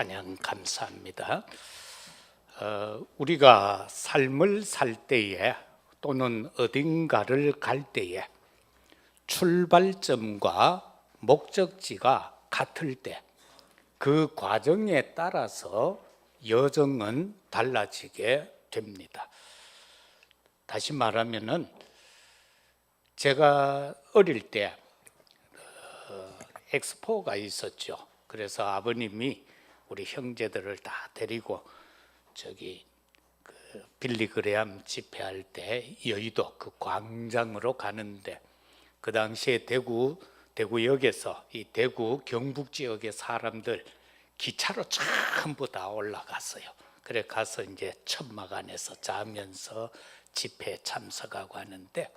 찬양 감사합니다. 우리가 삶을 살 때에 또는 어딘가를 갈 때에 출발점과 목적지가 같을 때 그 과정에 따라서 여정은 달라지게 됩니다. 다시 말하면은 제가 어릴 때 엑스포가 있었죠. 그래서 아버님이 우리 형제들을 다 데리고 저기 그 빌리 그레암 집회할 때 여의도 그 광장으로 가는데, 그 당시에 대구역에서 이 대구 경북 지역의 사람들 기차로 전부 다 올라갔어요. 그래 가서 이제 천막 안에서 자면서 집회에 참석하고 하는데,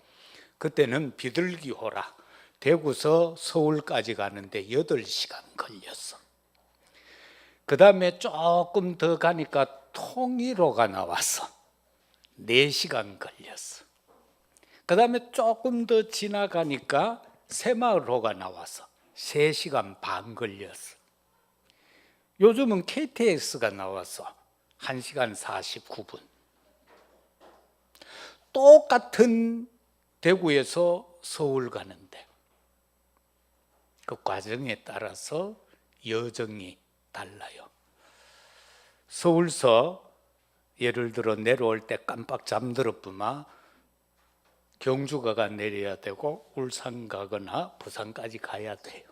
그때는 비둘기호라 대구서 서울까지 가는데 8시간 걸렸어. 그 다음에 조금 더 가니까 통일호가 나와서 4시간 걸렸어. 그 다음에 조금 더 지나가니까 새마을호가 나와서 3시간 반 걸렸어. 요즘은 KTX가 나와서 1시간 49분. 똑같은 대구에서 서울 가는데 그 과정에 따라서 여정이 달라요. 서울서 예를 들어 내려올 때 깜빡 잠들었구만 경주가가 내려야 되고 울산 가거나 부산까지 가야 돼요.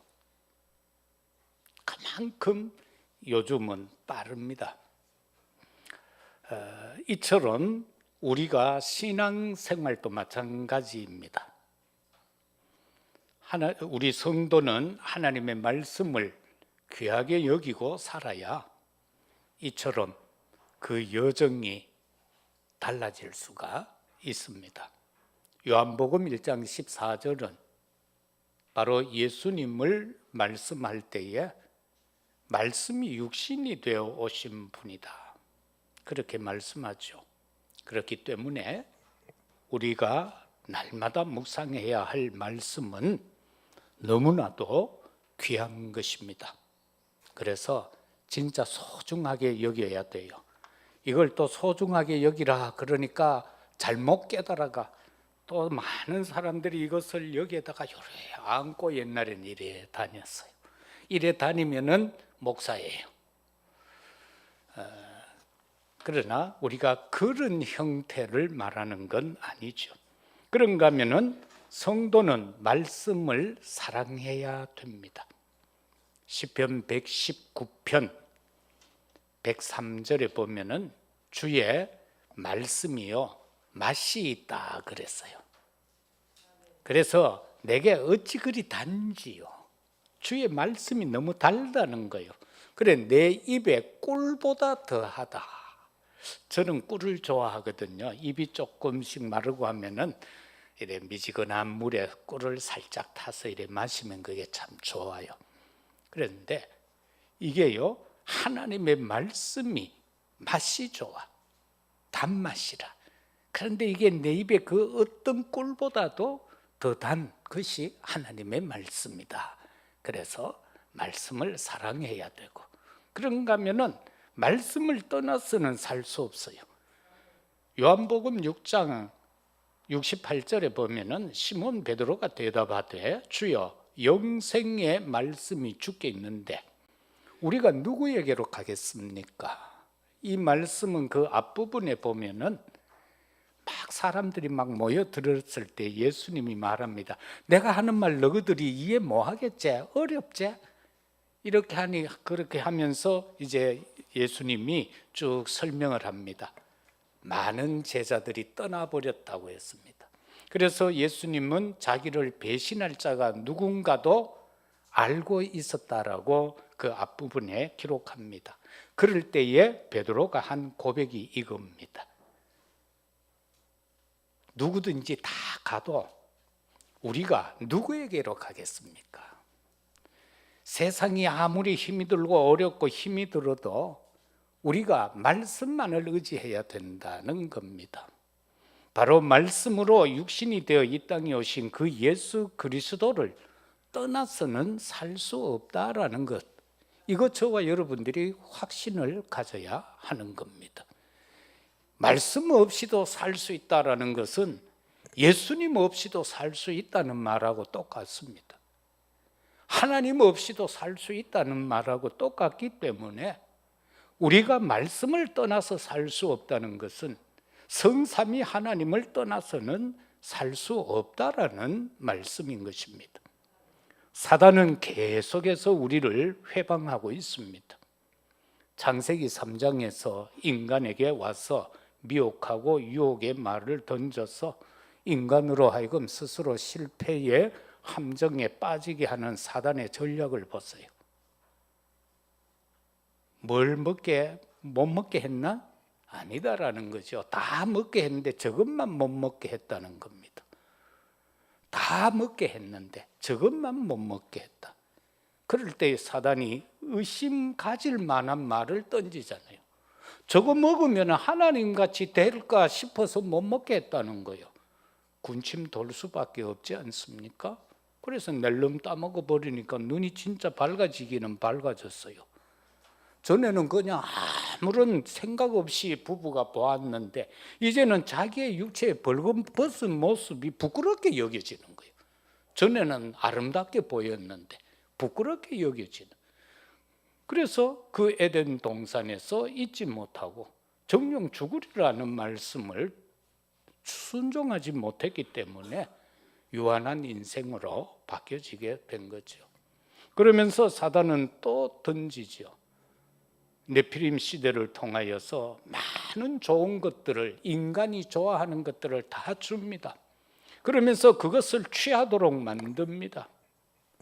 그만큼 요즘은 빠릅니다. 이처럼 우리가 신앙생활도 마찬가지입니다. 우리 성도는 하나님의 말씀을 귀하게 여기고 살아야 이처럼 그 여정이 달라질 수가 있습니다. 요한복음 1장 14절은 바로 예수님을 말씀할 때에 말씀이 육신이 되어 오신 분이다, 그렇게 말씀하죠. 그렇기 때문에 우리가 날마다 묵상해야 할 말씀은 너무나도 귀한 것입니다. 그래서 진짜 소중하게 여겨야 돼요. 이걸 또 소중하게 여기라 그러니까 잘못 깨달아가 또 많은 사람들이 이것을 여기에다가 요래 안고 옛날엔 이래 다녔어요. 이래 다니면은 목사예요. 그러나 우리가 그런 형태를 말하는 건 아니죠. 그런가 하면은 성도는 말씀을 사랑해야 됩니다. 시편 119편 103절에 보면은 주의 말씀이요 맛이 있다 그랬어요. 그래서 내게 어찌 그리 단지요. 주의 말씀이 너무 달다는 거예요. 그래 내 입에 꿀보다 더하다. 저는 꿀을 좋아하거든요. 입이 조금씩 마르고 하면은 이래 미지근한 물에 꿀을 살짝 타서 이래 마시면 그게 참 좋아요. 그런데 이게요 하나님의 말씀이 맛이 좋아, 단맛이라. 그런데 이게 내 입에 그 어떤 꿀보다도 더 단 것이 하나님의 말씀이다. 그래서 말씀을 사랑해야 되고, 그런가 하면은 말씀을 떠나서는 살 수 없어요. 요한복음 6장 68절에 보면은 시몬 베드로가 대답하되 주여 영생의 말씀이 주께 있는데 우리가 누구에게로 가겠습니까? 이 말씀은 그 앞부분에 보면은 막 사람들이 막 모여들었을 때 예수님이 말합니다. 내가 하는 말 너희들이 이해 못하겠지? 어렵지? 이렇게 하니 그렇게 하면서 이제 예수님이 쭉 설명을 합니다. 많은 제자들이 떠나버렸다고 했습니다. 그래서 예수님은 자기를 배신할 자가 누군가도 알고 있었다라고 그 앞부분에 기록합니다. 그럴 때에 베드로가 한 고백이 이겁니다. 누구든지 다 가도 우리가 누구에게로 가겠습니까? 세상이 아무리 힘이 들고 어렵고 힘이 들어도 우리가 말씀만을 의지해야 된다는 겁니다. 바로 말씀으로 육신이 되어 이 땅에 오신 그 예수 그리스도를 떠나서는 살 수 없다라는 것, 이것 저와 여러분들이 확신을 가져야 하는 겁니다. 말씀 없이도 살 수 있다는 것은 예수님 없이도 살 수 있다는 말하고 똑같습니다. 하나님 없이도 살 수 있다는 말하고 똑같기 때문에 우리가 말씀을 떠나서 살 수 없다는 것은 성삼위 하나님을 떠나서는 살 수 없다라는 말씀인 것입니다. 사단은 계속해서 우리를 회방하고 있습니다. 창세기 3장에서 인간에게 와서 미혹하고 유혹의 말을 던져서 인간으로 하여금 스스로 실패의 함정에 빠지게 하는 사단의 전략을 보세요. 뭘 못 먹게 했나? 아니다라는 거죠. 다 먹게 했는데 저것만 못 먹게 했다는 겁니다. 다 먹게 했는데 저것만 못 먹게 했다. 그럴 때 사단이 의심 가질 만한 말을 던지잖아요. 저거 먹으면 하나님같이 될까 싶어서 못 먹게 했다는 거예요. 군침 돌 수밖에 없지 않습니까? 그래서 낼름 따먹어 버리니까 눈이 진짜 밝아지기는 밝아졌어요. 전에는 그냥 아무런 생각 없이 부부가 보았는데 이제는 자기의 육체에 벌거벗은 모습이 부끄럽게 여겨지는 거예요. 전에는 아름답게 보였는데 부끄럽게 여겨지는. 그래서 그 에덴 동산에서 잊지 못하고 정령 죽으리라는 말씀을 순종하지 못했기 때문에 유한한 인생으로 바뀌어지게 된 거죠. 그러면서 사단은 또 던지죠. 네피림 시대를 통하여서 많은 좋은 것들을, 인간이 좋아하는 것들을 다 줍니다. 그러면서 그것을 취하도록 만듭니다.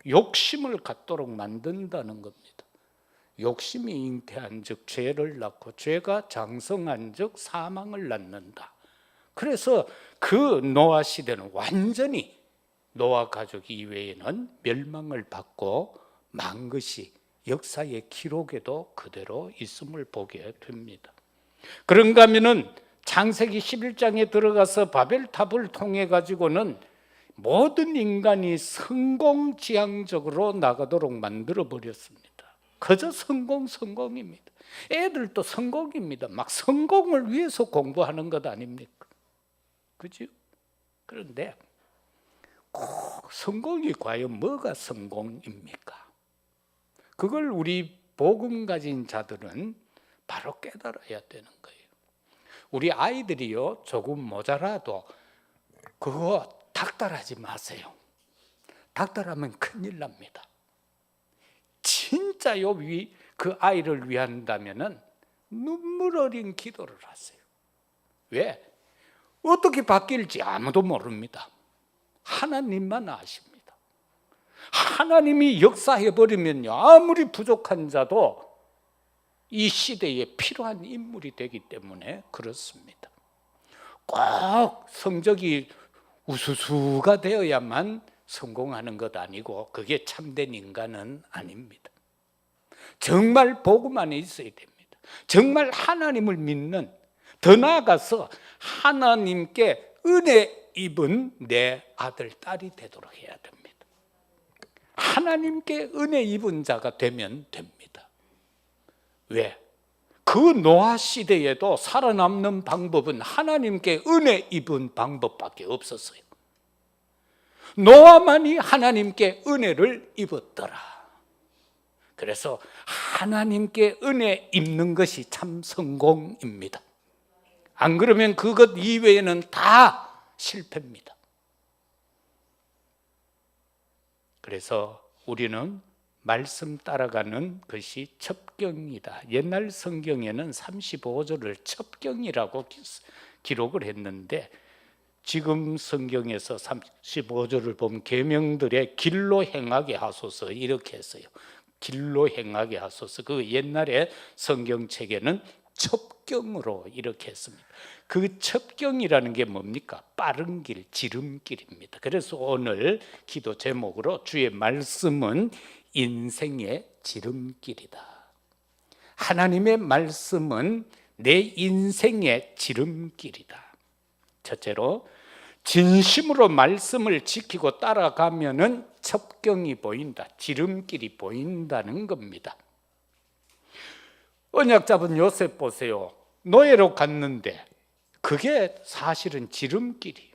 욕심을 갖도록 만든다는 겁니다. 욕심이 잉태한 즉 죄를 낳고 죄가 장성한 즉 사망을 낳는다. 그래서 그 노아 시대는 완전히 노아 가족 이외에는 멸망을 받고 만 것이 역사의 기록에도 그대로 있음을 보게 됩니다. 그런가 하면은 창세기 11장에 들어가서 바벨탑을 통해 가지고는 모든 인간이 성공지향적으로 나가도록 만들어 버렸습니다. 그저 성공입니다. 애들도 성공입니다. 막 성공을 위해서 공부하는 것 아닙니까? 그죠? 그런데 꼭 성공이 과연 뭐가 성공입니까? 그걸 우리 복음 가진 자들은 바로 깨달아야 되는 거예요. 우리 아이들이요 조금 모자라도 그거 닥달하지 마세요. 닥달하면 큰일 납니다. 진짜요, 그 아이를 위한다면은 눈물 어린 기도를 하세요. 왜? 어떻게 바뀔지 아무도 모릅니다. 하나님만 아십니다. 하나님이 역사해버리면요, 아무리 부족한 자도 이 시대에 필요한 인물이 되기 때문에 그렇습니다. 꼭 성적이 우수수가 되어야만 성공하는 것 아니고 그게 참된 인간은 아닙니다. 정말 복음 안에 있어야 됩니다. 정말 하나님을 믿는, 더 나아가서 하나님께 은혜 입은 내 아들, 딸이 되도록 해야 됩니다. 하나님께 은혜 입은 자가 되면 됩니다. 왜? 그 노아 시대에도 살아남는 방법은 하나님께 은혜 입은 방법밖에 없었어요. 노아만이 하나님께 은혜를 입었더라. 그래서 하나님께 은혜 입는 것이 참 성공입니다. 안 그러면 그것 이외에는 다 실패입니다. 그래서 우리는 말씀 따라가는 것이 첩경이다. 옛날 성경에는 35조를 첩경이라고 기록을 했는데 지금 성경에서 35조를 보면 계명들의 길로 행하게 하소서 이렇게 했어요. 길로 행하게 하소서. 그 옛날에 성경책에는 첩경으로 이렇게 했습니다. 그 첩경이라는 게 뭡니까? 빠른 길, 지름길입니다. 그래서 오늘 기도 제목으로 주의 말씀은 인생의 지름길이다. 하나님의 말씀은 내 인생의 지름길이다. 첫째로 진심으로 말씀을 지키고 따라가면은 첩경이 보인다, 지름길이 보인다는 겁니다. 언약 잡은 요셉 보세요. 노예로 갔는데 그게 사실은 지름길이에요.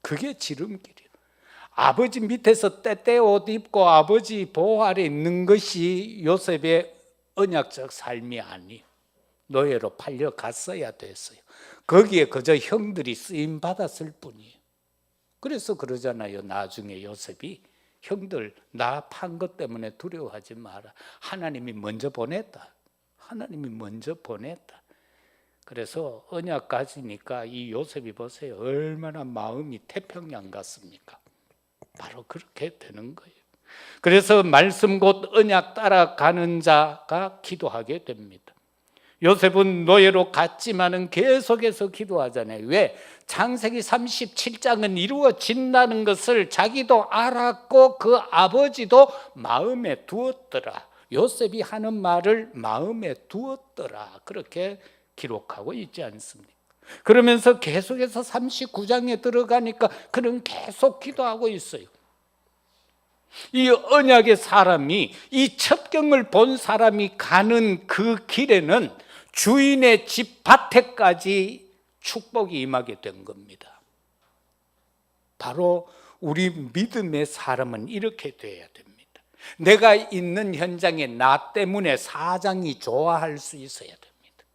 그게 지름길이에요. 아버지 밑에서 때때 옷 입고 아버지 보호 아래 있는 것이 요셉의 언약적 삶이 아니에요. 노예로 팔려갔어야 됐어요. 거기에 그저 형들이 쓰임 받았을 뿐이에요. 그래서 그러잖아요. 나중에 요셉이 형들 나 판 것 때문에 두려워하지 마라. 하나님이 먼저 보냈다. 하나님이 먼저 보냈다. 그래서 언약 가지니까 이 요셉이 보세요. 얼마나 마음이 태평양 같습니까? 바로 그렇게 되는 거예요. 그래서 말씀 곧 언약 따라가는 자가 기도하게 됩니다. 요셉은 노예로 갔지만은 계속해서 기도하잖아요. 왜? 창세기 37장은 이루어진다는 것을 자기도 알았고 그 아버지도 마음에 두었더라. 요셉이 하는 말을 마음에 두었더라. 그렇게 기록하고 있지 않습니까? 그러면서 계속해서 39장에 들어가니까 그는 계속 기도하고 있어요. 이 언약의 사람이, 이 첩경을 본 사람이 가는 그 길에는 주인의 집 밭에까지 축복이 임하게 된 겁니다. 바로 우리 믿음의 사람은 이렇게 돼야 됩니다. 내가 있는 현장에 나 때문에 사장이 좋아할 수 있어야 됩니다.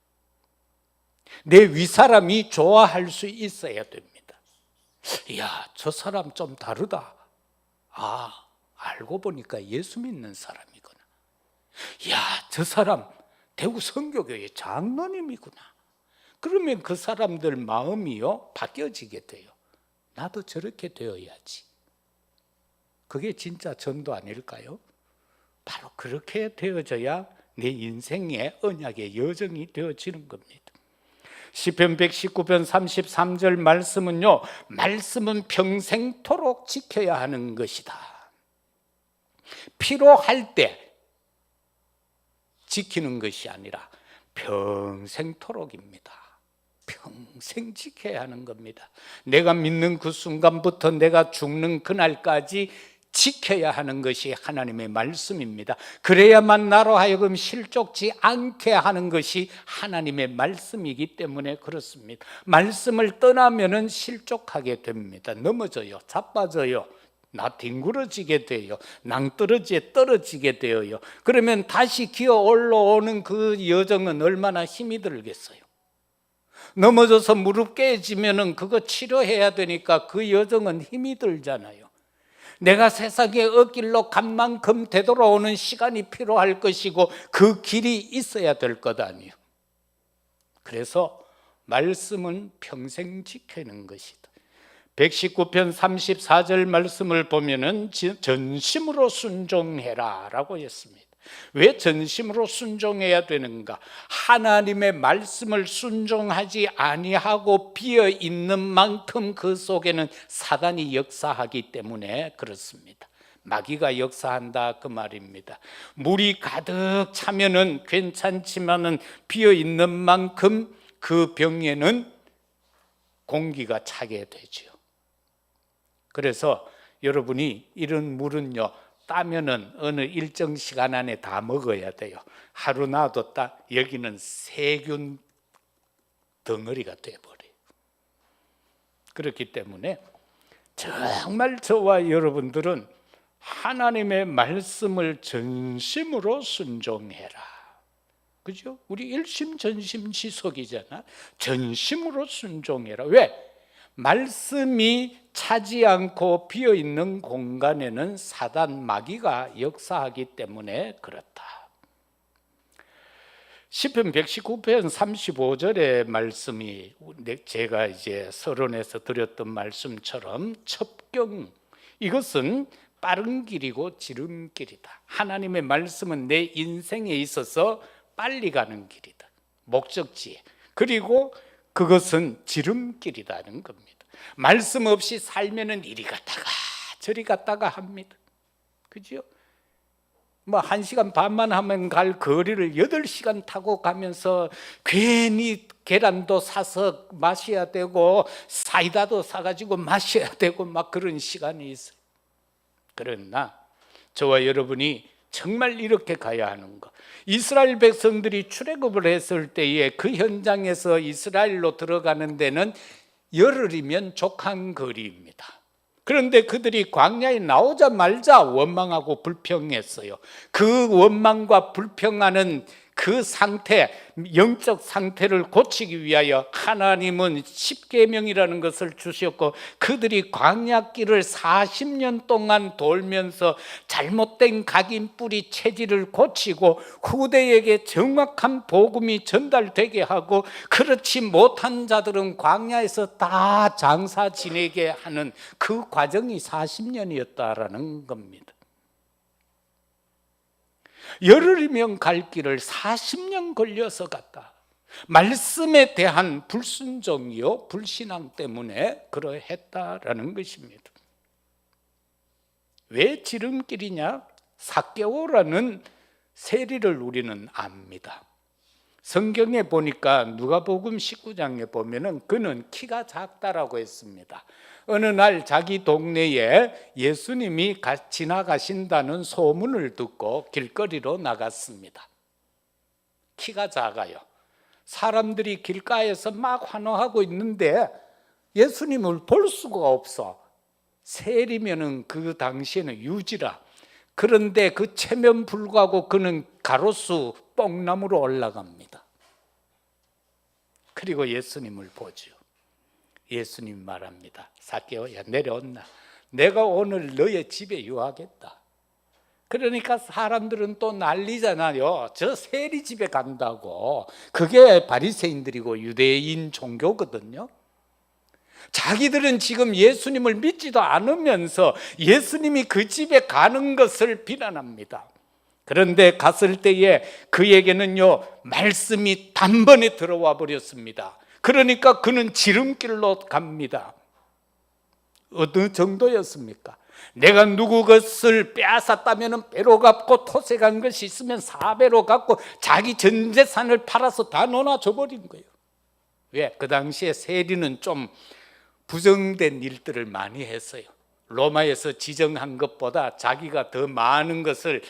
내 윗사람이 좋아할 수 있어야 됩니다. 이야, 저 사람 좀 다르다. 아, 알고 보니까 예수 믿는 사람이구나. 이야, 저 사람 대구 선교교회 장로님이구나. 그러면 그 사람들 마음이요 바뀌어지게 돼요. 나도 저렇게 되어야지. 그게 진짜 전도 아닐까요? 바로 그렇게 되어져야 내 인생의 언약의 여정이 되어지는 겁니다. 시편 119편 33절 말씀은요, 말씀은 평생토록 지켜야 하는 것이다. 필요할 때 지키는 것이 아니라 평생토록입니다. 평생 지켜야 하는 겁니다. 내가 믿는 그 순간부터 내가 죽는 그날까지 지켜야 하는 것이 하나님의 말씀입니다. 그래야만 나로 하여금 실족지 않게 하는 것이 하나님의 말씀이기 때문에 그렇습니다. 말씀을 떠나면은 실족하게 됩니다. 넘어져요. 자빠져요. 나 뒹굴어지게 돼요. 낭떠러지에 떨어지게 되어요. 그러면 다시 기어 올라오는 그 여정은 얼마나 힘이 들겠어요. 넘어져서 무릎 깨지면은 그거 치료해야 되니까 그 여정은 힘이 들잖아요. 내가 세상에 어길로 간 만큼 되돌아오는 시간이 필요할 것이고 그 길이 있어야 될 것 아니에요. 그래서 말씀은 평생 지키는 것이다. 119편 34절 말씀을 보면은 전심으로 순종해라 라고 했습니다. 왜 전심으로 순종해야 되는가? 하나님의 말씀을 순종하지 아니하고 비어 있는 만큼 그 속에는 사단이 역사하기 때문에 그렇습니다. 마귀가 역사한다 그 말입니다. 물이 가득 차면은 괜찮지만은 비어 있는 만큼 그 병에는 공기가 차게 되죠. 그래서 여러분이 이런 물은요, 따면은 어느 일정 시간 안에 다 먹어야 돼요. 하루 놔뒀다 여기는 세균 덩어리가 돼버려요. 그렇기 때문에 정말 저와 여러분들은 하나님의 말씀을 전심으로 순종해라. 그죠? 우리 일심전심지속이잖아. 전심으로 순종해라. 왜? 말씀이 차지 않고 비어있는 공간에는 사단 마귀가 역사하기 때문에 그렇다. 시편 119편 35절의 말씀이 제가 이제 서론에서 드렸던 말씀처럼 첩경, 이것은 빠른 길이고 지름길이다. 하나님의 말씀은 내 인생에 있어서 빨리 가는 길이다. 목적지에. 그리고 그것은 지름길이라는 겁니다. 말씀 없이 살면은 이리 갔다가 저리 갔다가 합니다. 그죠? 뭐 1시간 반만 하면 갈 거리를 8시간 타고 가면서 괜히 계란도 사서 마셔야 되고 사이다도 사가지고 마셔야 되고 막 그런 시간이 있어요. 그러나 저와 여러분이 정말 이렇게 가야 하는 것. 이스라엘 백성들이 출애굽을 했을 때에 그 현장에서 이스라엘로 들어가는 데는 열흘이면 족한 거리입니다. 그런데 그들이 광야에 나오자마자 원망하고 불평했어요. 그 원망과 불평하는 그 상태, 영적 상태를 고치기 위하여 하나님은 십계명이라는 것을 주셨고, 그들이 광야길을 40년 동안 돌면서 잘못된 각인 뿌리 체질을 고치고 후대에게 정확한 복음이 전달되게 하고, 그렇지 못한 자들은 광야에서 다 장사 지내게 하는 그 과정이 40년이었다라는 겁니다. 열흘이면 갈 길을 40년 걸려서 갔다. 말씀에 대한 불순종이요 불신앙 때문에 그러했다라는 것입니다. 왜 지름길이냐? 삭개오라는 세리를 우리는 압니다. 성경에 보니까 누가복음 19장에 보면은 그는 키가 작다라고 했습니다. 어느 날 자기 동네에 예수님이 지나가신다는 소문을 듣고 길거리로 나갔습니다. 키가 작아요. 사람들이 길가에서 막 환호하고 있는데 예수님을 볼 수가 없어. 세리면은 그 당시에는 유지라. 그런데 그 체면 불구하고 그는 가로수 뽕나무로 올라갑니다. 그리고 예수님을 보죠. 예수님 말합니다. 삭개오야, 내려온나. 내가 오늘 너의 집에 유하겠다. 그러니까 사람들은 또 난리잖아요. 저 세리 집에 간다고. 그게 바리새인들이고 유대인 종교거든요. 자기들은 지금 예수님을 믿지도 않으면서 예수님이 그 집에 가는 것을 비난합니다. 그런데 갔을 때에 그에게는요 말씀이 단번에 들어와 버렸습니다. 그러니까 그는 지름길로 갑니다. 어느 정도였습니까? 내가 누구 것을 빼앗았다면 배로 갚고 토색한 것이 있으면 4배로 갚고 자기 전 재산을 팔아서 다 놓아줘 버린 거예요. 왜? 그 당시에 세리는 좀 부정된 일들을 많이 했어요. 로마에서 지정한 것보다 자기가 더 많은 것을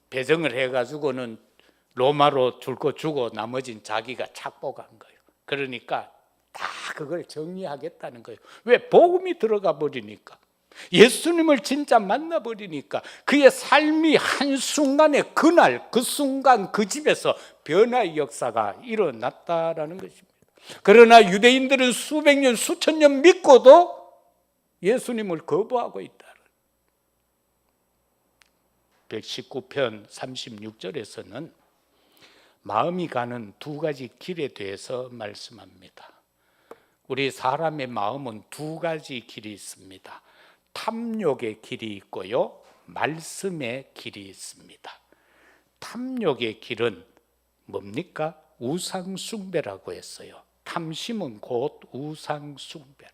배정을 해가지고는 로마로 줄 거 주고 나머지는 자기가 착복한 거예요. 그러니까 다 그걸 정리하겠다는 거예요. 왜? 복음이 들어가 버리니까, 예수님을 진짜 만나버리니까 그의 삶이 한순간에 그날 그 순간 그 집에서 변화의 역사가 일어났다라는 것입니다. 그러나 유대인들은 수백 년 수천 년 믿고도 예수님을 거부하고 있다. 119편 36절에서는 마음이 가는 두 가지 길에 대해서 말씀합니다. 우리 사람의 마음은 두 가지 길이 있습니다. 탐욕의 길이 있고요, 말씀의 길이 있습니다. 탐욕의 길은 뭡니까? 우상숭배라고 했어요. 탐심은 곧 우상숭배라.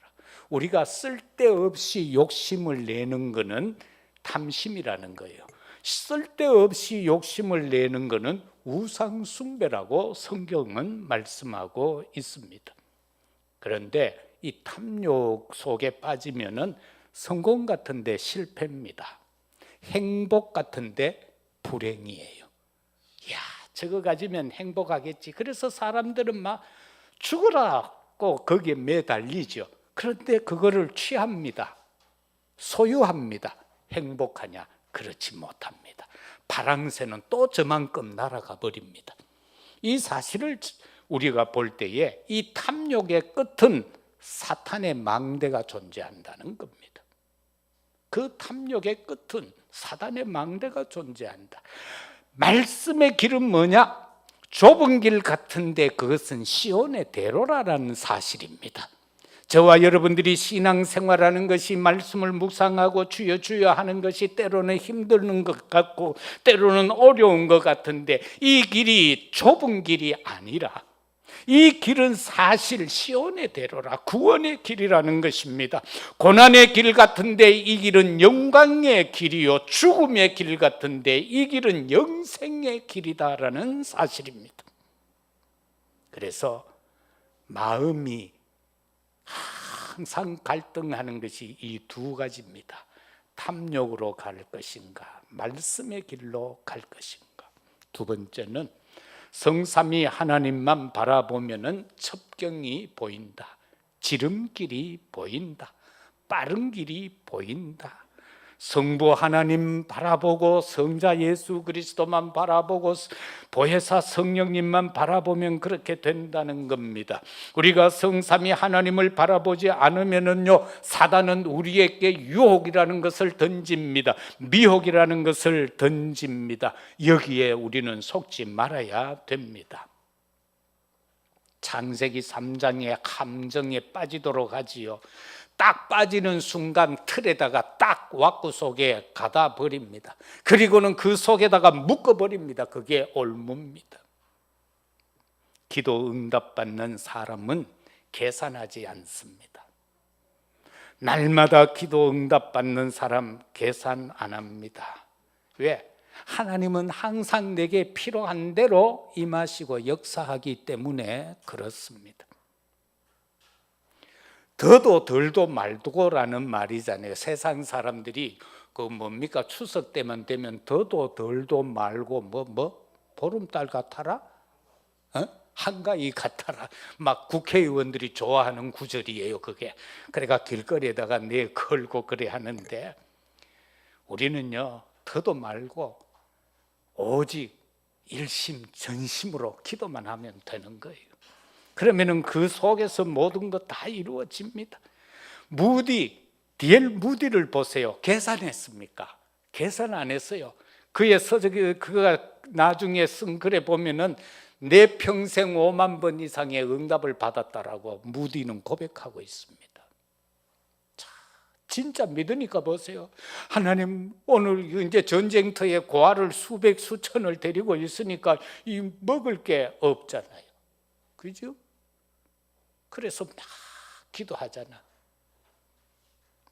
우리가 쓸데없이 욕심을 내는 것은 탐심이라는 거예요. 쓸데없이 욕심을 내는 것은 우상숭배라고 성경은 말씀하고 있습니다. 그런데 이 탐욕 속에 빠지면은 성공 같은데 실패입니다. 행복 같은데 불행이에요. 야, 저거 가지면 행복하겠지. 그래서 사람들은 막 죽으라고 거기에 매달리죠. 그런데 그거를 취합니다. 소유합니다. 행복하냐? 그렇지 못합니다. 파랑새는 또 저만큼 날아가 버립니다. 이 사실을 우리가 볼 때에 이 탐욕의 끝은 사탄의 망대가 존재한다는 겁니다. 그 탐욕의 끝은 사탄의 망대가 존재한다. 말씀의 길은 뭐냐? 좁은 길 같은데 그것은 시온의 대로라는 사실입니다. 저와 여러분들이 신앙생활하는 것이 말씀을 묵상하고 주여 주여 하는 것이 때로는 힘든 것 같고 때로는 어려운 것 같은데, 이 길이 좁은 길이 아니라 이 길은 사실 시온의 대로라, 구원의 길이라는 것입니다. 고난의 길 같은데 이 길은 영광의 길이요, 죽음의 길 같은데 이 길은 영생의 길이다라는 사실입니다. 그래서 마음이 항상 갈등하는 것이 이 두 가지입니다. 탐욕으로 갈 것인가, 말씀의 길로 갈 것인가. 두 번째는 성삼위 하나님만 바라보면은 첩경이 보인다, 지름길이 보인다, 빠른 길이 보인다. 성부 하나님 바라보고 성자 예수 그리스도만 바라보고 보혜사 성령님만 바라보면 그렇게 된다는 겁니다. 우리가 성삼위 하나님을 바라보지 않으면은요, 사단은 우리에게 유혹이라는 것을 던집니다. 미혹이라는 것을 던집니다. 여기에 우리는 속지 말아야 됩니다. 창세기 3장의 함정에 빠지도록 하지요. 딱 빠지는 순간 틀에다가 딱 왁구 속에 가다 버립니다. 그리고는 그 속에다가 묶어 버립니다. 그게 올무입니다. 기도 응답받는 사람은 계산하지 않습니다. 날마다 기도 응답받는 사람 계산 안 합니다. 왜? 하나님은 항상 내게 필요한 대로 임하시고 역사하기 때문에 그렇습니다. 더도 덜도 말도라는 말이잖아요. 세상 사람들이 그 뭡니까? 추석 때만 되면 더도 덜도 말고 보름달 같아라? 한가위 같아라. 막 국회의원들이 좋아하는 구절이에요, 그게. 그러니까 길거리에다가 내 걸고 그래 하는데, 우리는요, 더도 말고 오직 일심전심으로 기도만 하면 되는 거예요. 그러면은 그 속에서 모든 것 다 이루어집니다. D.L. 무디를 보세요. 계산했습니까? 계산 안 했어요. 그의 서적이 그가 나중에 쓴 글에 보면은 내 평생 5만 번 이상의 응답을 받았다라고 무디는 고백하고 있습니다. 자, 진짜 믿으니까 보세요. 하나님, 오늘 이제 전쟁터에 고아를 수백 수천을 데리고 있으니까 이 먹을 게 없잖아요. 그죠? 그래서 막 기도하잖아.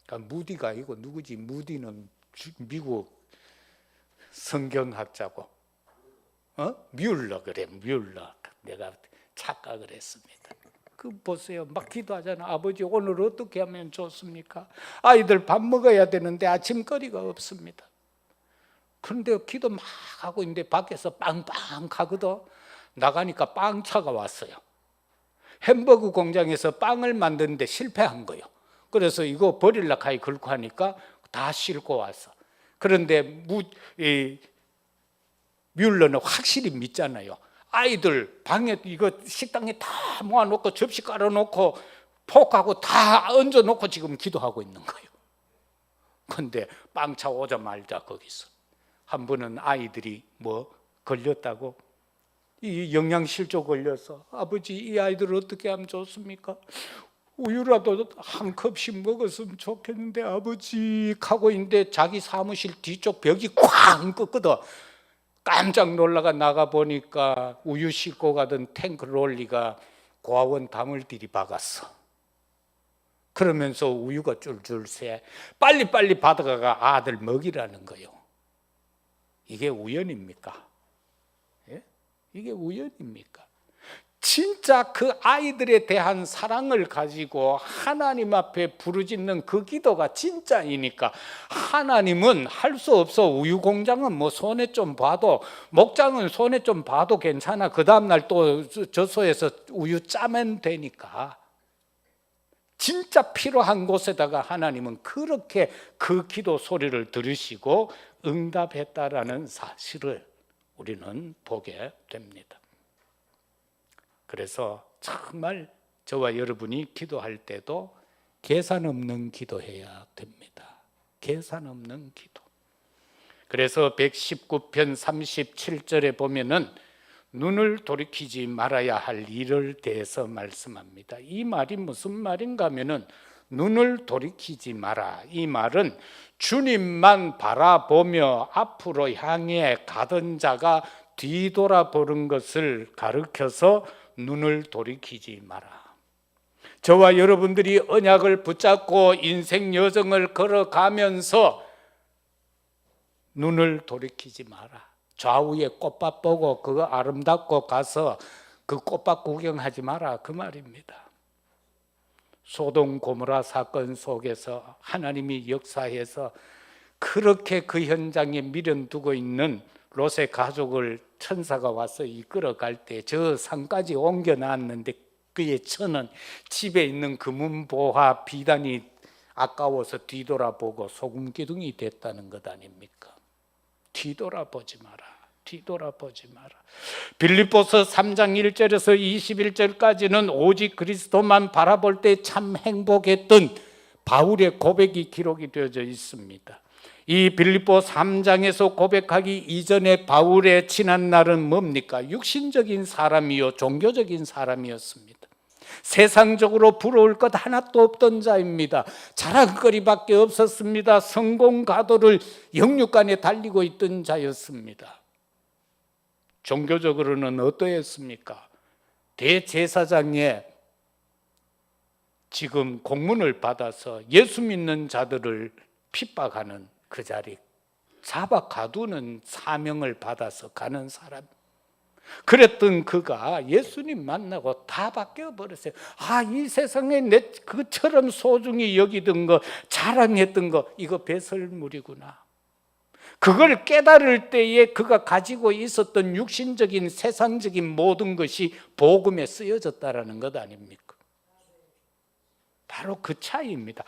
그러니까 무디가 아니고 누구지? 무디는 미국 성경학자고, 뮬러 그래, 뮬러. 내가 착각을 했습니다. 그 보세요, 막 기도하잖아. 아버지, 오늘 어떻게 하면 좋습니까? 아이들 밥 먹어야 되는데 아침거리가 없습니다. 그런데 기도 막 하고 있는데 밖에서 빵빵 가거든. 나가니까 빵차가 왔어요. 햄버거 공장에서 빵을 만드는데 실패한 거예요. 그래서 이거 버릴라 하이 긁고 하니까 다 싣고 와서. 그런데 뮬러는 확실히 믿잖아요. 아이들 방에 이거 식당에 다 모아놓고 접시 깔아놓고 폭하고 다 얹어놓고 지금 기도하고 있는 거예요. 그런데 빵차 오자마자 거기서 한 번은 아이들이 걸렸다고, 이 영양실조 걸려서, 아버지 이 아이들 어떻게 하면 좋습니까? 우유라도 한 컵씩 먹었으면 좋겠는데 아버지 하고 있는데 자기 사무실 뒤쪽 벽이 쾅 꺾거든. 깜짝 놀라가 나가보니까 우유 싣고 가던 탱크 롤리가 고아원 담을 들이박았어. 그러면서 우유가 줄줄 새. 빨리빨리 받아가 아들 먹이라는 거예요. 이게 우연입니까? 이게 우연입니까? 진짜 그 아이들에 대한 사랑을 가지고 하나님 앞에 부르짖는 그 기도가 진짜이니까, 하나님은 할 수 없어. 우유 공장은 손에 좀 봐도, 목장은 손에 좀 봐도 괜찮아. 그 다음날 또 저소에서 우유 짜면 되니까. 진짜 필요한 곳에다가 하나님은 그렇게 그 기도 소리를 들으시고 응답했다라는 사실을 우리는 보게 됩니다. 그래서 정말 저와 여러분이 기도할 때도 계산 없는 기도해야 됩니다. 계산 없는 기도. 그래서 119편 37절에 보면은 눈을 돌이키지 말아야 할 일을 대해서 말씀합니다. 이 말이 무슨 말인가 하면은, 눈을 돌이키지 마라. 이 말은 주님만 바라보며 앞으로 향해 가던 자가 뒤돌아보는 것을 가르쳐서 눈을 돌이키지 마라. 저와 여러분들이 언약을 붙잡고 인생 여정을 걸어가면서 눈을 돌이키지 마라. 좌우에 꽃밭 보고 그거 아름답고 가서 그 꽃밭 구경하지 마라, 그 말입니다. 소돔 고모라 사건 속에서 하나님이 역사해서 그렇게 그 현장에 미련두고 있는 롯의 가족을 천사가 와서 이끌어갈 때 저 산까지 옮겨놨는데 그의 처는 집에 있는 금은보화 비단이 아까워서 뒤돌아보고 소금기둥이 됐다는 것 아닙니까? 뒤돌아보지 마라. 뒤돌아보지 마라. 빌립보서 3장 1절에서 21절까지는 오직 그리스도만 바라볼 때 참 행복했던 바울의 고백이 기록이 되어져 있습니다. 이 빌립보 3장에서 고백하기 이전에 바울의 지난 날은 뭡니까? 육신적인 사람이요 종교적인 사람이었습니다. 세상적으로 부러울 것 하나도 없던 자입니다. 자랑거리밖에 없었습니다. 성공가도를 영육간에 달리고 있던 자였습니다. 종교적으로는 어떠했습니까? 대제사장에 지금 공문을 받아서 예수 믿는 자들을 핍박하는 그 자리, 잡아 가두는 사명을 받아서 가는 사람. 그랬던 그가 예수님 만나고 다 바뀌어 버렸어요. 이 세상에 내 그처럼 소중히 여기던 거, 자랑했던 거, 이거 배설물이구나. 그걸 깨달을 때에 그가 가지고 있었던 육신적인 세상적인 모든 것이 복음에 쓰여졌다는 것 아닙니까? 바로 그 차이입니다.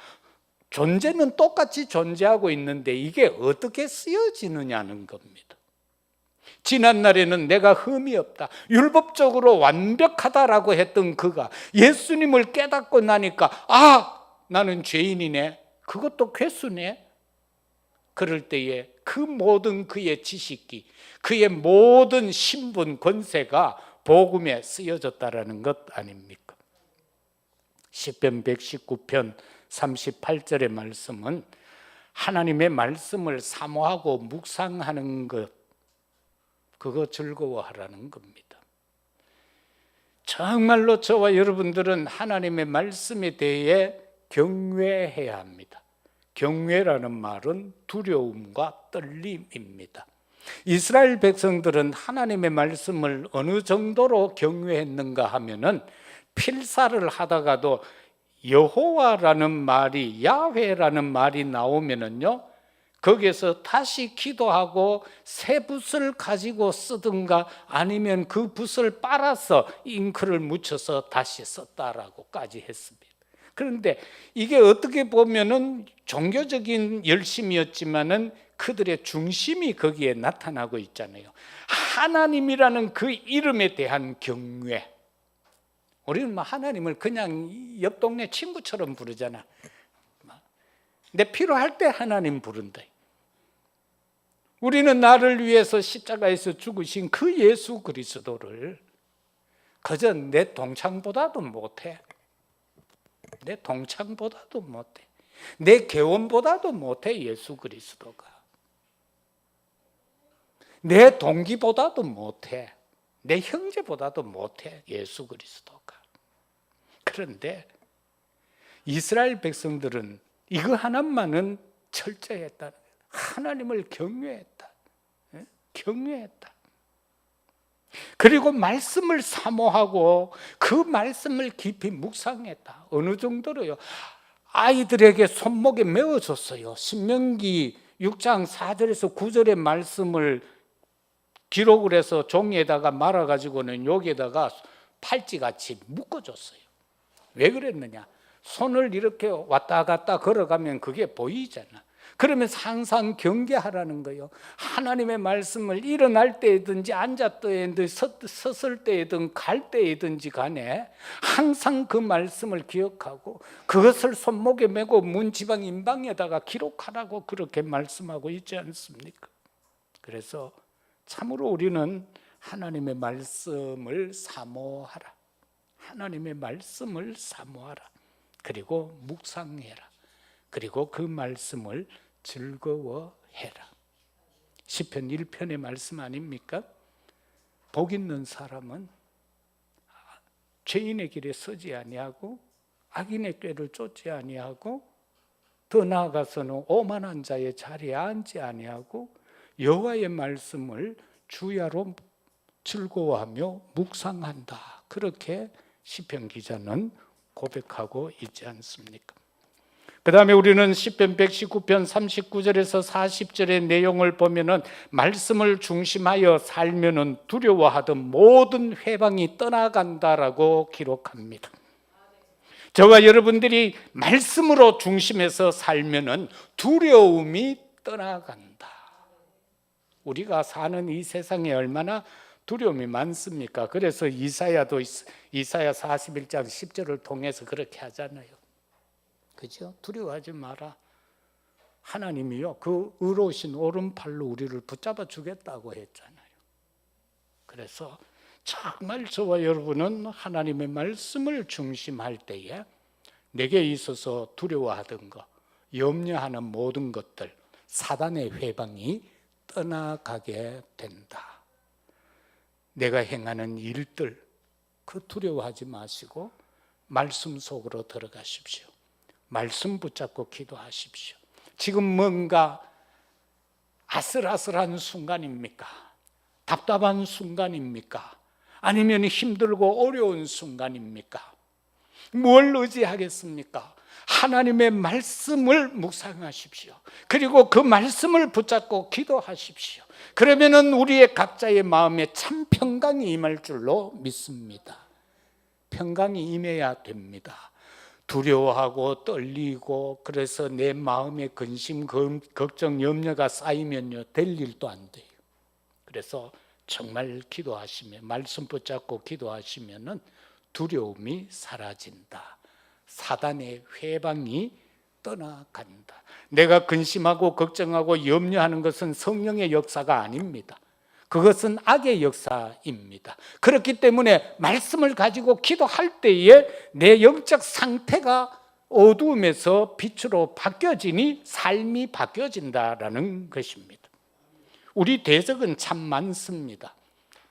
존재는 똑같이 존재하고 있는데 이게 어떻게 쓰여지느냐는 겁니다. 지난날에는 내가 흠이 없다, 율법적으로 완벽하다라고 했던 그가 예수님을 깨닫고 나니까 나는 죄인이네, 그것도 괴수네. 그럴 때에 그 모든 그의 지식이, 그의 모든 신분, 권세가 복음에 쓰여졌다는 것 아닙니까? 시편 119편 38절의 말씀은 하나님의 말씀을 사모하고 묵상하는 것, 그거 즐거워하라는 겁니다. 정말로 저와 여러분들은 하나님의 말씀에 대해 경외해야 합니다. 경외라는 말은 두려움과 떨림입니다. 이스라엘 백성들은 하나님의 말씀을 어느 정도로 경외했는가 하면은 필사를 하다가도 여호와라는 말이, 야훼라는 말이 나오면은요, 거기에서 다시 기도하고 새 붓을 가지고 쓰든가 아니면 그 붓을 빨아서 잉크를 묻혀서 다시 썼다라고까지 했습니다. 그런데 이게 어떻게 보면은 종교적인 열심이었지만은 그들의 중심이 거기에 나타나고 있잖아요. 하나님이라는 그 이름에 대한 경외. 우리는 하나님을 그냥 옆 동네 친구처럼 부르잖아. 내 필요할 때 하나님 부른다. 우리는 나를 위해서 십자가에서 죽으신 그 예수 그리스도를 그저 내 동창보다도 못해. 내 동창보다도 못해. 내 개원보다도 못해. 예수 그리스도가 내 동기보다도 못해. 내 형제보다도 못해. 예수 그리스도가. 그런데 이스라엘 백성들은 이거 하나만은 철저했다. 하나님을 경외했다. 경외했다. 그리고 말씀을 사모하고 그 말씀을 깊이 묵상했다. 어느 정도로요? 아이들에게 손목에 메어줬어요. 신명기 6장 4절에서 9절의 말씀을 기록을 해서 종이에다가 말아가지고는 여기에다가 팔찌같이 묶어줬어요. 왜 그랬느냐? 손을 이렇게 왔다 갔다 걸어가면 그게 보이잖아. 그러면서 항상 경계하라는 거예요. 하나님의 말씀을 일어날 때든지 앉았든지 섰을 때든 갈 때든지 간에 항상 그 말씀을 기억하고 그것을 손목에 메고 문지방 인방에다가 기록하라고 그렇게 말씀하고 있지 않습니까? 그래서 참으로 우리는 하나님의 말씀을 사모하라. 하나님의 말씀을 사모하라. 그리고 묵상해라. 그리고 그 말씀을 즐거워해라. 시편 1편의 말씀 아닙니까? 복 있는 사람은 죄인의 길에 서지 아니하고 악인의 꾀를 쫓지 아니하고 더 나아가서는 오만한 자의 자리에 앉지 아니하고 여호와의 말씀을 주야로 즐거워하며 묵상한다. 그렇게 시편 기자는 고백하고 있지 않습니까? 그 다음에 우리는 시편 119편 39절에서 40절의 내용을 보면은 말씀을 중심하여 살면은 두려워하던 모든 회방이 떠나간다라고 기록합니다. 저와 여러분들이 말씀으로 중심해서 살면은 두려움이 떠나간다. 우리가 사는 이 세상에 얼마나 두려움이 많습니까? 그래서 이사야 41장 10절을 통해서 그렇게 하잖아요. 그죠? 두려워하지 마라. 하나님이요, 그 의로우신 오른팔로 우리를 붙잡아 주겠다고 했잖아요. 그래서 정말 저와 여러분은 하나님의 말씀을 중심할 때에 내게 있어서 두려워하던 것, 염려하는 모든 것들, 사단의 회방이 떠나가게 된다. 내가 행하는 일들, 그 두려워하지 마시고 말씀 속으로 들어가십시오. 말씀 붙잡고 기도하십시오. 지금 뭔가 아슬아슬한 순간입니까? 답답한 순간입니까? 아니면 힘들고 어려운 순간입니까? 뭘 의지하겠습니까? 하나님의 말씀을 묵상하십시오. 그리고 그 말씀을 붙잡고 기도하십시오. 그러면은 우리의 각자의 마음에 참 평강이 임할 줄로 믿습니다. 평강이 임해야 됩니다. 두려워하고 떨리고 그래서 내 마음에 근심, 걱정, 염려가 쌓이면요, 될 일도 안 돼요. 그래서 정말 기도하시면, 말씀 붙잡고 기도하시면은 두려움이 사라진다. 사단의 회방이 떠나간다. 내가 근심하고 걱정하고 염려하는 것은 성령의 역사가 아닙니다. 그것은 악의 역사입니다. 그렇기 때문에 말씀을 가지고 기도할 때에 내 영적 상태가 어두움에서 빛으로 바뀌어지니 삶이 바뀌어진다라는 것입니다. 우리 대적은 참 많습니다.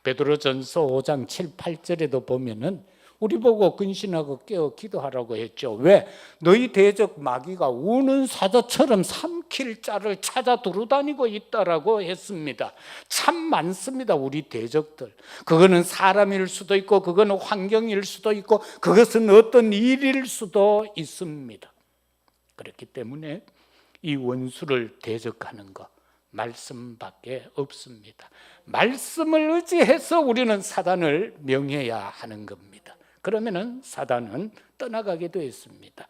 베드로전서 5장 7, 8절에도 보면은 우리 보고 근신하고 깨어 기도하라고 했죠. 왜? 너희 대적 마귀가 우는 사자처럼 삼킬 자를 찾아 두루다니고 있다라고 했습니다. 참 많습니다, 우리 대적들. 그거는 사람일 수도 있고 그거는 환경일 수도 있고 그것은 어떤 일일 수도 있습니다. 그렇기 때문에 이 원수를 대적하는 것 말씀밖에 없습니다. 말씀을 의지해서 우리는 사단을 명해야 하는 겁니다. 그러면은 사단은 떠나가게 되어 있습니다.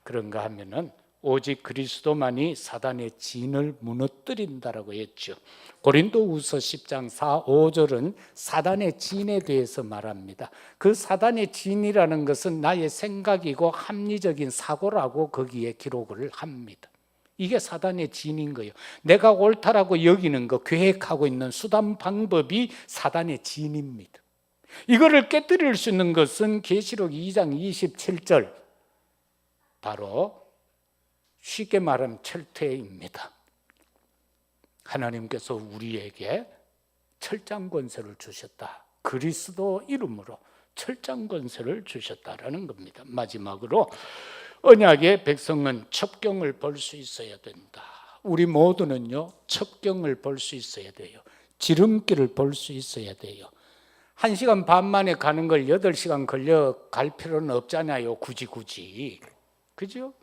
그런가 하면은 오직 그리스도만이 사단의 진을 무너뜨린다라고 했죠. 고린도후서 10장 4, 5절은 사단의 진에 대해서 말합니다. 그 사단의 진이라는 것은 나의 생각이고 합리적인 사고라고 거기에 기록을 합니다. 이게 사단의 진인 거예요. 내가 옳다라고 여기는 거, 계획하고 있는 수단 방법이 사단의 진입니다. 이거를 깨뜨릴 수 있는 것은 계시록 2장 27절, 바로 쉽게 말하면 철퇴입니다. 하나님께서 우리에게 철장 권세를 주셨다. 그리스도 이름으로 철장 권세를 주셨다라는 겁니다. 마지막으로 언약의 백성은 첩경을 볼 수 있어야 된다. 우리 모두는요, 첩경을 볼 수 있어야 돼요. 지름길을 볼 수 있어야 돼요. 1시간 반 만에 가는 걸 8시간 걸려 갈 필요는 없잖아요. 굳이. 그죠?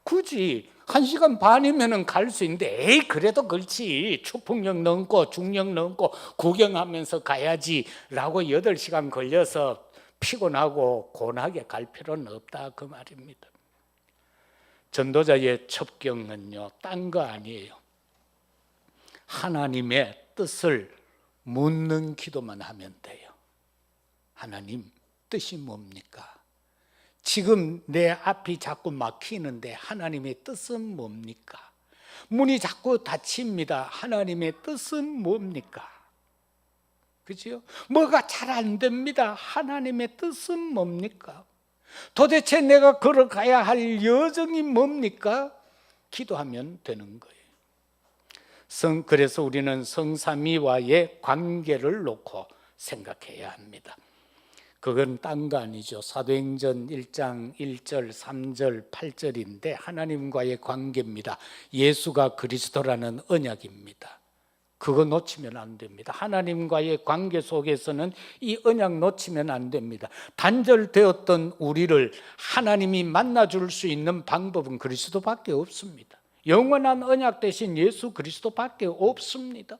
굳이 1시간 반이면 갈 수 있는데, 에이, 그래도 그렇지. 추풍령 넘고 중령 넘고 구경하면서 가야지 라고 8시간 걸려서 피곤하고 고나게 갈 필요는 없다, 그 말입니다. 전도자의 첩경은요, 딴 거 아니에요. 하나님의 뜻을 묻는 기도만 하면 돼요. 하나님, 뜻이 뭡니까? 지금 내 앞이 자꾸 막히는데 하나님의 뜻은 뭡니까? 문이 자꾸 닫힙니다. 하나님의 뜻은 뭡니까? 그죠? 뭐가 잘 안 됩니다. 하나님의 뜻은 뭡니까? 도대체 내가 걸어가야 할 여정이 뭡니까? 기도하면 되는 거예요. 그래서 우리는 성삼위와의 관계를 놓고 생각해야 합니다. 그건 딴 거 아니죠. 사도행전 1장 1절, 3절, 8절인데 하나님과의 관계입니다. 예수가 그리스도라는 언약입니다. 그거 놓치면 안 됩니다. 하나님과의 관계 속에서는 이 언약 놓치면 안 됩니다. 단절되었던 우리를 하나님이 만나줄 수 있는 방법은 그리스도밖에 없습니다. 영원한 언약 대신 예수 그리스도밖에 없습니다.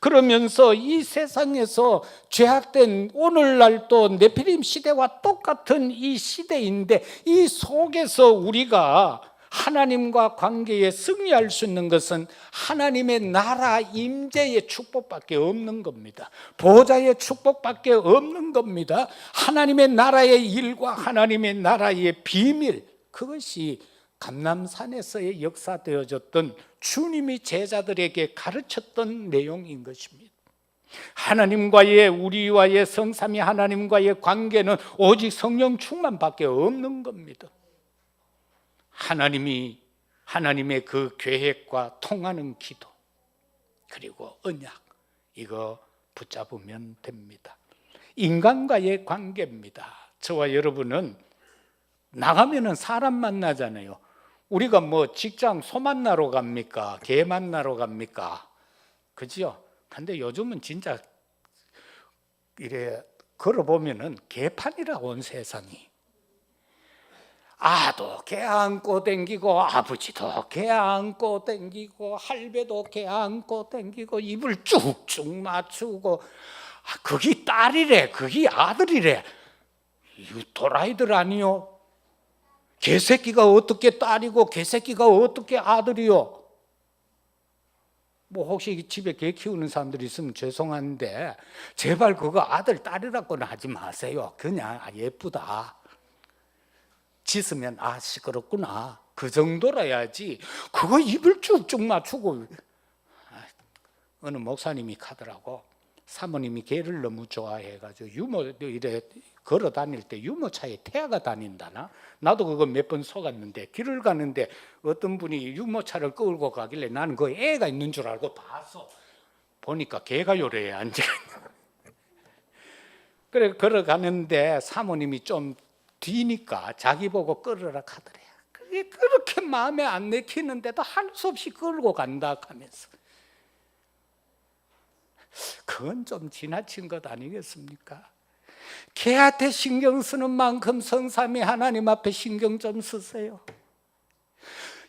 그러면서 이 세상에서 죄악된 오늘날도 네피림 시대와 똑같은 이 시대인데, 이 속에서 우리가 하나님과 관계에 승리할 수 있는 것은 하나님의 나라 임재의 축복밖에 없는 겁니다. 보좌의 축복밖에 없는 겁니다. 하나님의 나라의 일과 하나님의 나라의 비밀, 그것이 감람산에서의 역사되어졌던 주님이 제자들에게 가르쳤던 내용인 것입니다. 하나님과의, 우리와의 성삼위 하나님과의 관계는 오직 성령 충만밖에 없는 겁니다. 하나님의 그 계획과 통하는 기도, 그리고 언약, 이거 붙잡으면 됩니다. 인간과의 관계입니다. 저와 여러분은 나가면은 사람 만나잖아요. 우리가 뭐 직장 소 만나러 갑니까? 개 만나러 갑니까? 그죠? 근데 요즘은 진짜 이래 걸어보면은 개판이라고 온 세상이. 아도 개 안고 댕기고, 아버지도 개 안고 댕기고, 할배도 개 안고 댕기고, 입을 쭉쭉 맞추고, 그게 딸이래, 그게 아들이래. 이 도라이들 아니요? 개새끼가 어떻게 딸이고 개새끼가 어떻게 아들이요? 뭐 혹시 집에 개 키우는 사람들이 있으면 죄송한데 제발 그거 아들 딸이라고는 하지 마세요. 그냥 예쁘다, 짖으면 시끄럽구나, 그 정도라야지 그거 입을 쭉쭉 맞추고. 어느 목사님이 가더라고. 사모님이 개를 너무 좋아해가지고 이래 걸어 다닐 때 유모차에 태아가 다닌다나? 나도 그거 몇 번 속았는데, 길을 가는데 어떤 분이 유모차를 끌고 가길래 나는 그 애가 있는 줄 알고 봤어. 보니까 개가 요래에 앉아있는. 그래 걸어가는데 사모님이 좀 뒤니까 자기 보고 끌으라 하더래. 그게 그렇게 마음에 안 내키는데도 할 수 없이 끌고 간다 하면서. 그건 좀 지나친 것 아니겠습니까? 개한테 신경 쓰는 만큼 성삼위 하나님 앞에 신경 좀 쓰세요.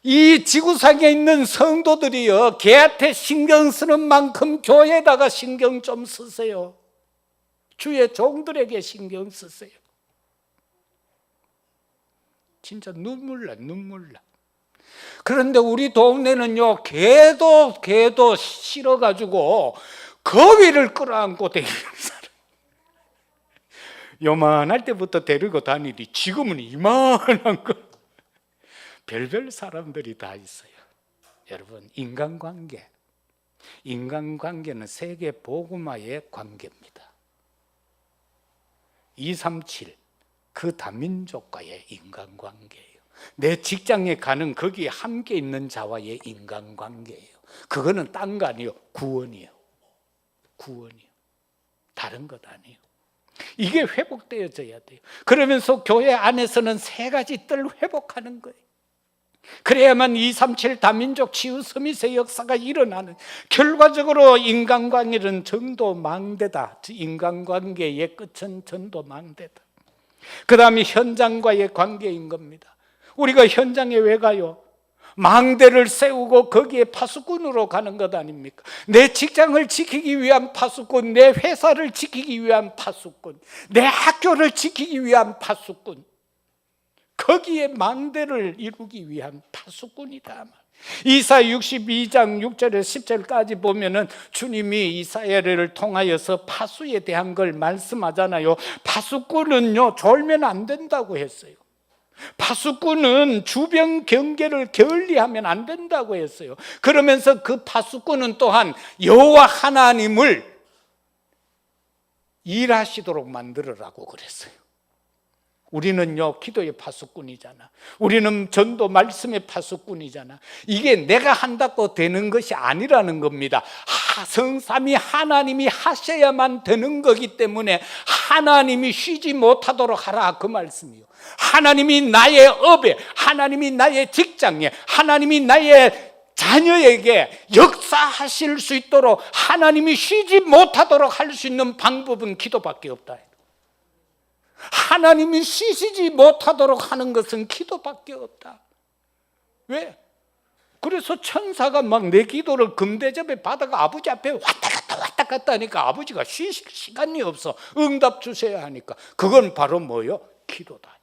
이 지구상에 있는 성도들이요, 개한테 신경 쓰는 만큼 교회에다가 신경 좀 쓰세요. 주의 종들에게 신경 쓰세요. 진짜 눈물 나. 그런데 우리 동네는요, 개도 싫어가지고 거위를 끌어안고 다니는 사람. 요만할 때부터 데리고 다니니 지금은 이만한 거. 별별 사람들이 다 있어요. 여러분, 인간관계는 세계 복음화의 관계입니다. 237, 그 다민족과의 인간관계예요. 내 직장에 가는 거기에 함께 있는 자와의 인간관계예요. 그거는 딴 거 아니에요. 구원이요. 다른 것 아니에요. 이게 회복되어져야 돼요. 그러면서 교회 안에서는 세 가지 뜰 회복하는 거예요. 그래야만 237 다민족 치유 서밋의 역사가 일어나는. 결과적으로 인간관계는 전도망대다. 인간관계의 끝은 전도망대다. 그 다음에 현장과의 관계인 겁니다. 우리가 현장에 왜 가요? 망대를 세우고 거기에 파수꾼으로 가는 것 아닙니까? 내 직장을 지키기 위한 파수꾼, 내 회사를 지키기 위한 파수꾼, 내 학교를 지키기 위한 파수꾼, 거기에 망대를 이루기 위한 파수꾼이다. 이사 62장 6절에서 10절까지 보면은 주님이 이사야를 통하여서 파수에 대한 걸 말씀하잖아요. 파수꾼은요, 졸면 안 된다고 했어요. 파수꾼은 주변 경계를 게을리하면 안 된다고 했어요. 그러면서 그 파수꾼은 또한 여호와 하나님을 일하시도록 만들으라고 그랬어요. 우리는요, 기도의 파수꾼이잖아. 우리는 전도 말씀의 파수꾼이잖아. 이게 내가 한다고 되는 것이 아니라는 겁니다. 성삼위 하나님이 하셔야만 되는 거기 때문에 하나님이 쉬지 못하도록 하라, 그 말씀이요. 하나님이 나의 업에, 하나님이 나의 직장에, 하나님이 나의 자녀에게 역사하실 수 있도록 하나님이 쉬지 못하도록 할 수 있는 방법은 기도밖에 없다. 하나님이 쉬시지 못하도록 하는 것은 기도밖에 없다. 왜? 그래서 천사가 막 내 기도를 금대접에 받아가 아버지 앞에 왔다 갔다 하니까 아버지가 쉬실 시간이 없어. 응답 주셔야 하니까. 그건 바로 뭐요? 기도다.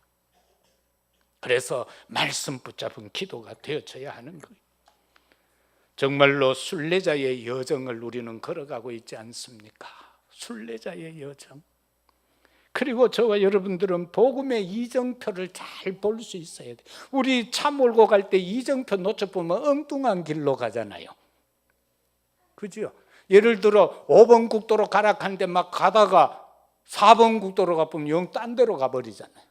그래서 말씀 붙잡은 기도가 되어져야 하는 거예요. 정말로 순례자의 여정을 우리는 걸어가고 있지 않습니까? 순례자의 여정. 그리고 저와 여러분들은 복음의 이정표를 잘 볼 수 있어야 돼요. 우리 차 몰고 갈 때 이정표 놓쳐보면 엉뚱한 길로 가잖아요. 그죠? 예를 들어 5번 국도로 가라 하는데 막 가다가 4번 국도로 가보면 영 딴 데로 가버리잖아요.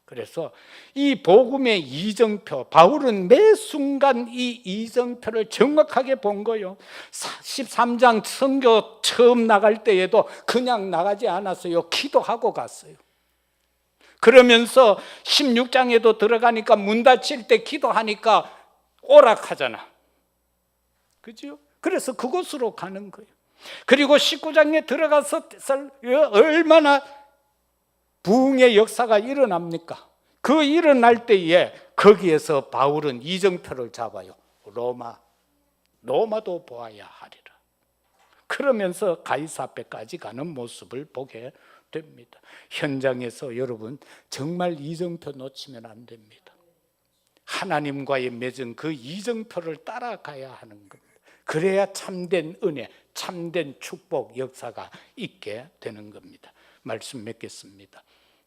그래서 이 복음의 이정표, 바울은 매 순간 이 이정표를 정확하게 본 거예요. 13장 선교 처음 나갈 때에도 그냥 나가지 않았어요. 기도하고 갔어요. 그러면서 16장에도 들어가니까 문 닫힐 때 기도하니까 오락하잖아. 그죠? 그래서 그곳으로 가는 거예요. 그리고 19장에 들어가서 얼마나 부흥의 역사가 일어납니까? 그 일어날 때에 거기에서 바울은 이정표를 잡아요. 로마도 보아야 하리라. 그러면서 가이사 앞에까지 가는 모습을 보게 됩니다. 현장에서 여러분 정말 이정표 놓치면 안 됩니다. 하나님과의 맺은 그 이정표를 따라가야 하는 겁니다. 그래야 참된 은혜, 참된 축복 역사가 있게 되는 겁니다. 말씀 맺겠습니다.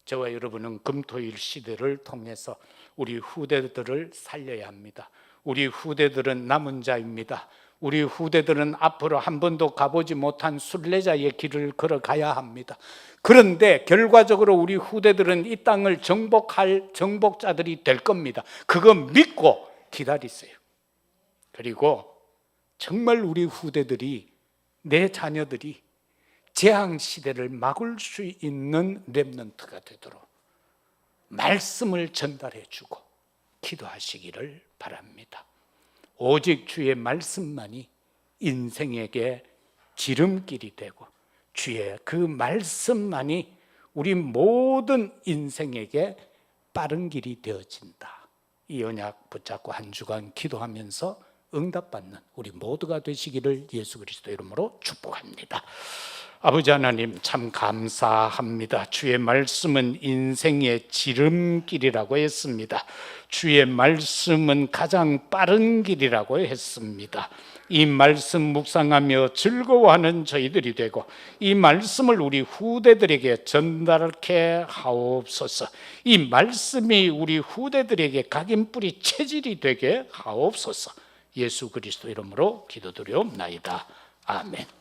저와 여러분은 금토일 시대를 통해서 우리 후대들을 살려야 합니다. 우리 후대들은 남은 자입니다. 우리 후대들은 앞으로 한 번도 가보지 못한 순례자의 길을 걸어가야 합니다. 그런데 결과적으로 우리 후대들은 이 땅을 정복할 정복자들이 될 겁니다. 그거 믿고 기다리세요. 그리고 정말 우리 후대들이, 내 자녀들이 재앙시대를 막을 수 있는 렘넌트가 되도록 말씀을 전달해 주고 기도하시기를 바랍니다. 오직 주의 말씀만이 인생에게 지름길이 되고 주의 그 말씀만이 우리 모든 인생에게 빠른 길이 되어진다. 이 언약 붙잡고 한 주간 기도하면서 응답받는 우리 모두가 되시기를 예수 그리스도 이름으로 축복합니다. 아버지 하나님 참 감사합니다. 주의 말씀은 인생의 지름길이라고 했습니다. 주의 말씀은 가장 빠른 길이라고 했습니다. 이 말씀 묵상하며 즐거워하는 저희들이 되고 이 말씀을 우리 후대들에게 전달케 하옵소서. 이 말씀이 우리 후대들에게 각인뿌리 체질이 되게 하옵소서. 예수 그리스도 이름으로 기도드리옵나이다. 아멘.